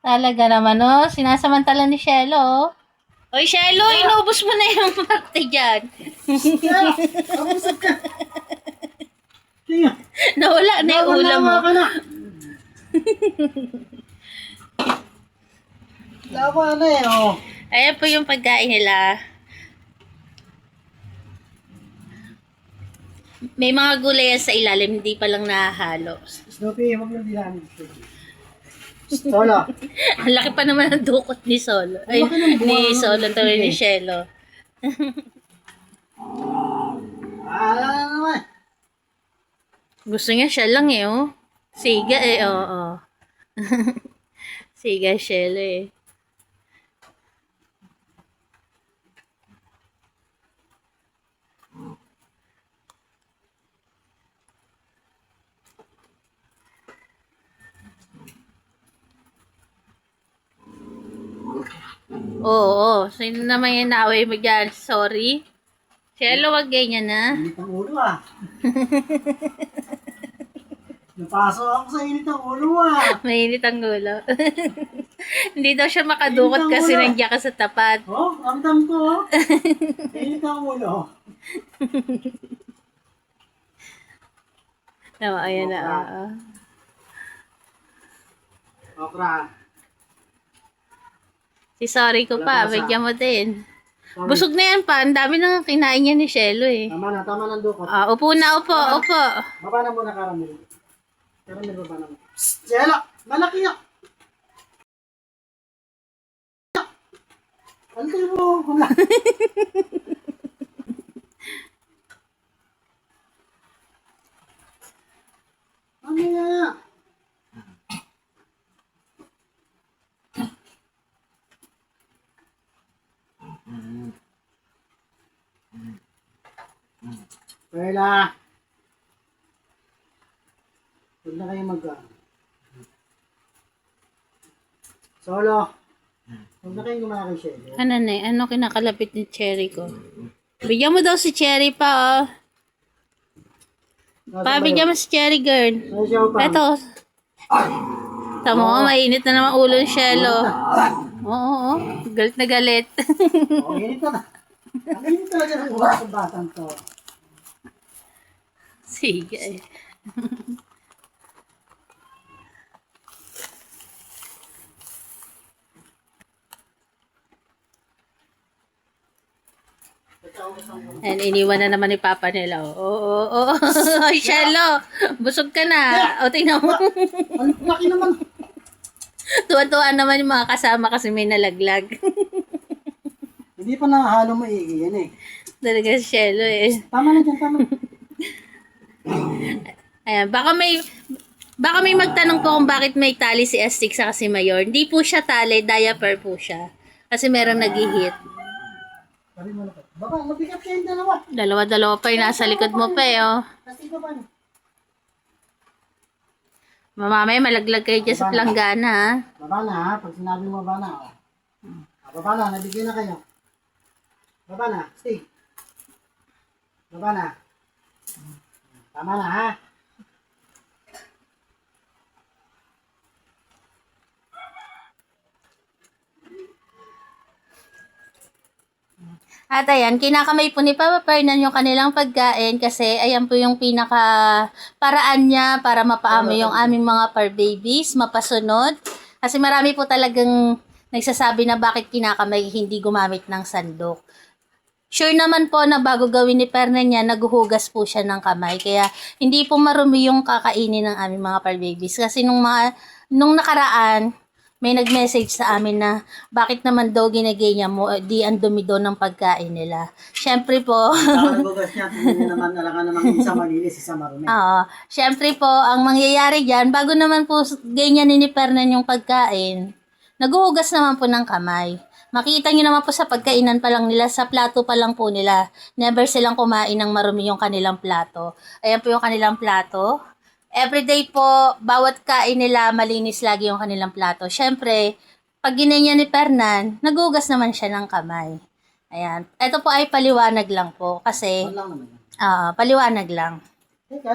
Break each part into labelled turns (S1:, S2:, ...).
S1: Talaga naman, oh. Sinasamantala ni Shelo, oh. Oy, Shelo, inubos mo na yung parte dyan.
S2: Abusog ka. Tingnan.
S1: Nawala na yung ulam mo.
S2: Lawa ka na. Lawa na eh, oh.
S1: Ayan po yung pagkain nila. May mga gulay yan sa ilalim, hindi pa lang nahahalo.
S2: Snoopy, huwag lang dilanin. Solo.
S1: Ang laki pa naman ng dukot ni Solo. Ay,
S2: Ang laki ng buwan.
S1: ni Solo, tuloy ni Shelo.
S2: Naman.
S1: Gusto niya siya lang eh, oh. Siga eh, oo. Siga Shelo eh. Oo. Sino naman yung naway mo dyan? Sorry. Shelo, wag ganyan na.
S2: Init ang ulo ah. Napasok ako sa init ang ulo ah.
S1: Mainit ang gulo. Hindi daw siya makadukot
S2: Mainit ang
S1: kasi
S2: ulo.
S1: nandiyan ka sa tapat.
S2: Oh, ramdam ko oh. Init ang ulo.
S1: Oo, ayan na.
S2: Okra.
S1: Oo.
S2: Okra.
S1: Si sorry ko pa,
S2: Wala pa
S1: bigyan mo din.
S2: Sorry.
S1: Busog na yan pa. Ang dami nang kinain niya ni Shelo eh.
S2: Tama na dukot.
S1: Upo na, upo, upo.
S2: Baba na muna karamel. Karamel baba na muna. Psst! Jelo! Malaki yan! Ano kayo mo? Wala. Ano yan? Pwela. Huwag na kayo Solo. Huwag na kayo gumakay siya.
S1: Ano na eh? Ano kinakalapit ni Cherry ko? Bigyan mo daw si Cherry pa, oh. Pa, bigyan mo si Cherry, girl.
S2: Ano siya pa?
S1: Eto. Tamo, mainit na naman ulo ni Shelo. Oo, galit na galit.
S2: Oh, init na. Ang init talaga ng ulo sa batang to.
S1: Sige. And iniwan na naman ni Papa nila. Oo. Ay, Shelo. Busog ka na. O, tingnan mo.
S2: Ang laki naman.
S1: Tuwa-tuwa naman yung mga kasama kasi may nalaglag.
S2: Hindi pa nakahalo maigi yan eh.
S1: Talaga si Shelo eh.
S2: Tama na dyan, tama.
S1: Ayan, baka may magtanong po kung bakit may tali si Astig sa si Mayor. Hindi po siya tali, diaper po siya. Kasi merong nag-hit.
S2: Sabi mo na po. Baba, mabigat kayo yung dalawa.
S1: Dalawa-dalawa pa yung nasa likod mo pa eh, oh.
S2: Kasi baba na.
S1: Mamamay, malaglag kayo dyan sa planggana, ha?
S2: Baba na ha, pag sinabi mo baba na. Oh. Baba na, nabigyan na kayo. Baba na, stay. Baba na. Tama na ha.
S1: At ayan, kinakamay po ni Papa Fernan yung kanilang pagkain kasi ayan po yung pinaka paraan niya para mapaamo yung aming mga par babies, mapasunod. Kasi marami po talagang nagsasabi na bakit kinakamay hindi gumamit ng sandok. Sure naman po na bago gawin ni Fernan niya, naghuhugas po siya ng kamay. Kaya hindi po marumi yung kakainin ng aming mga par babies. Kasi nung nakaraan, may nag-message sa amin na bakit naman daw ginagaya mo, di ang dumi daw ng pagkain nila. Siyempre po,
S2: Nakagugas niya, hindi naman alangan namang isa malinis, isa marumi.
S1: siyempre po, ang mangyayari dyan, bago naman po ganyan ni Fernan yung pagkain, naghuhugas naman po ng kamay. Makita nyo naman po sa pagkainan pa lang nila, sa plato pa lang po nila. Never silang kumain ng marumi yung kanilang plato. Ayan po yung kanilang plato. Everyday po, bawat kain nila, malinis lagi yung kanilang plato. Siyempre, pag ginanya ni Fernan, naghugas naman siya ng kamay. Ayan. Ito po ay paliwanag lang po. Kasi,
S2: Wala lang naman.
S1: paliwanag lang.
S2: Teka.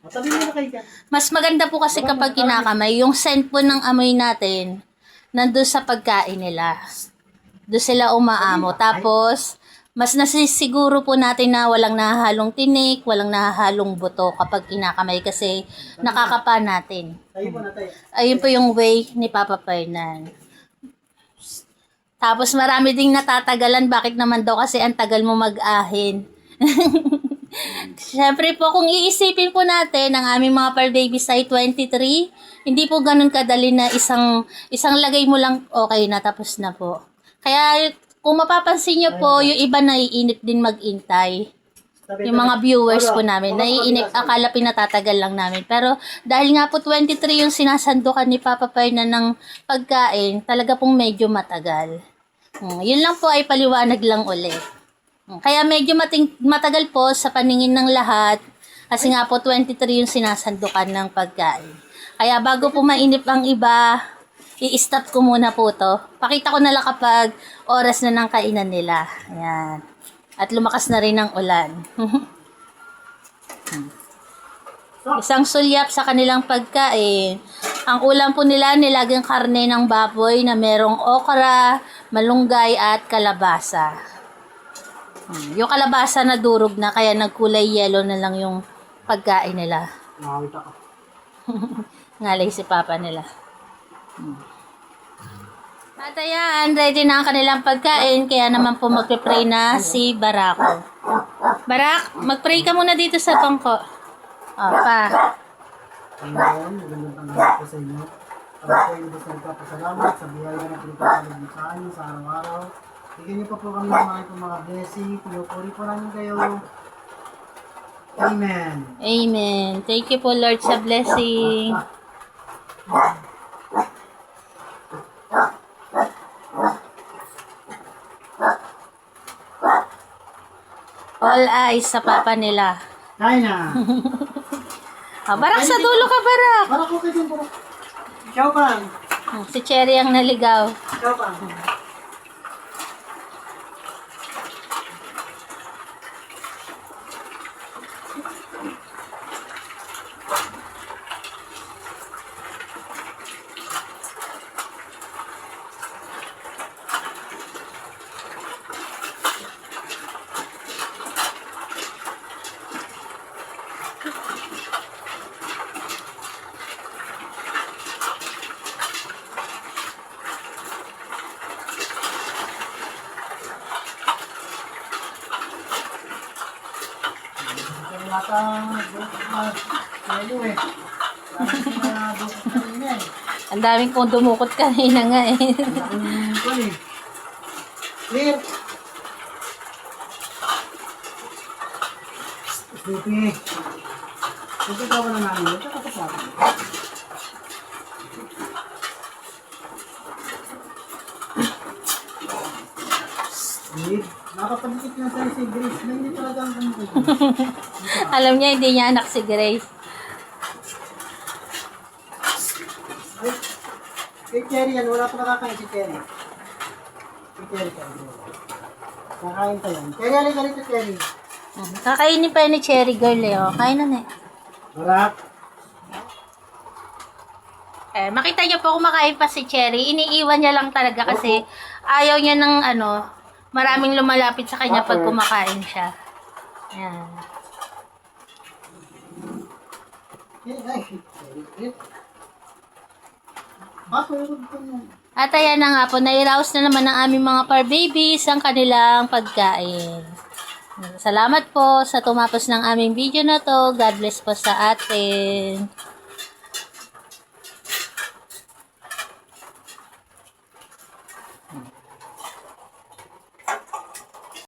S2: Matabi mo na kayo dyan.
S1: Mas maganda po kasi kapag kinakamay, yung scent po ng amoy natin, nandun sa pagkain nila. Doon sila umaamo. Tapos, mas nasisiguro po natin na walang nahahalong tinik, walang nahahalong buto kapag kinakamay kasi nakakapa natin.
S2: Tayo po na tayo.
S1: Ayun po yung way ni Papa Fernan. Tapos marami ding natatagalan. Bakit naman daw kasi ang tagal mo mag-ahin? Siyempre po, kung iisipin po natin, ang aming mga pearl babies ay 23, hindi po ganun kadali na isang lagay mo lang, okay na, tapos na po. Kaya, kung mapapansin nyo po, yung iba naiinip din mag-intay. Yung mga viewers po namin, naiinip, akala pinatatagal lang namin. Pero, dahil nga po 23 yung sinasandukan ni Papa Fernan ng pagkain, talaga pong medyo matagal. Yun lang po ay paliwanag lang ulit. Kaya medyo matagal po sa paningin ng lahat kasi nga po 23 yung sinasandukan ng pagkain. Kaya bago po mainip ang iba, i-stop ko muna po to. Pakita ko na lang kapag oras na ng kainan nila. Ayan. At lumakas na rin ang ulan. Isang sulyap sa kanilang pagkain. Ang ulam po nila, nilagang karne ng baboy na merong okra, malunggay at kalabasa. Yung kalabasa na durog na, kaya nagkulay yellow na lang yung pagkain nila.
S2: Nakawit ako.
S1: Ngalay si Papa nila. At ayan, ready na ang kanilang pagkain, kaya naman po magpe-pray na si Barako. Barak, mag-pray ka muna dito sa bangko. Pa.
S2: Ayan, magandang tanghali po sa inyo. Ako po ay gusto nagpapasalamat sa buhay na pinagpapalagay sa amin sa araw-araw. Bigyan niyo pa po kami ng mga blessing. Pinupuri po namin kayo. Amen.
S1: Amen. Thank you po, Lord, sa blessing. All eyes sa Papa nila.
S2: Kain na.
S1: Barak, sa dulo ka, Barak.
S2: Para ko kayo dyan, para. Ikaw pa.
S1: Si Cherry ang naligaw.
S2: Ikaw pa.
S1: Ang daming pong dumukot kanina nga eh.
S2: Clear. Snoopy. Snoopy ka ba na namin? Ito ka pa. Nakapagdikit na sa'yo si Grace na hindi talaga ang kumukit.
S1: Alam niya, hindi niya anak si Grace.
S2: Ay, kay Cherry yan, wala pa nakakain si Cherry. Si Cherry ka. Nakain ka yan. Cherry, halika rito, Cherry.
S1: Kakainin pa yun ni Cherry Girl eh. Oh. Kain na na eh.
S2: Barak.
S1: Makita niyo po kumakain pa si Cherry. Iniiwan niya lang talaga kasi ayaw niya ng maraming lumalapit sa kanya pag kumakain siya. Ayan. At ayan na nga po, nairaos na naman ng aming mga par babies ang kanilang pagkain. Salamat po sa tumapos ng aming video na to. God bless po sa atin.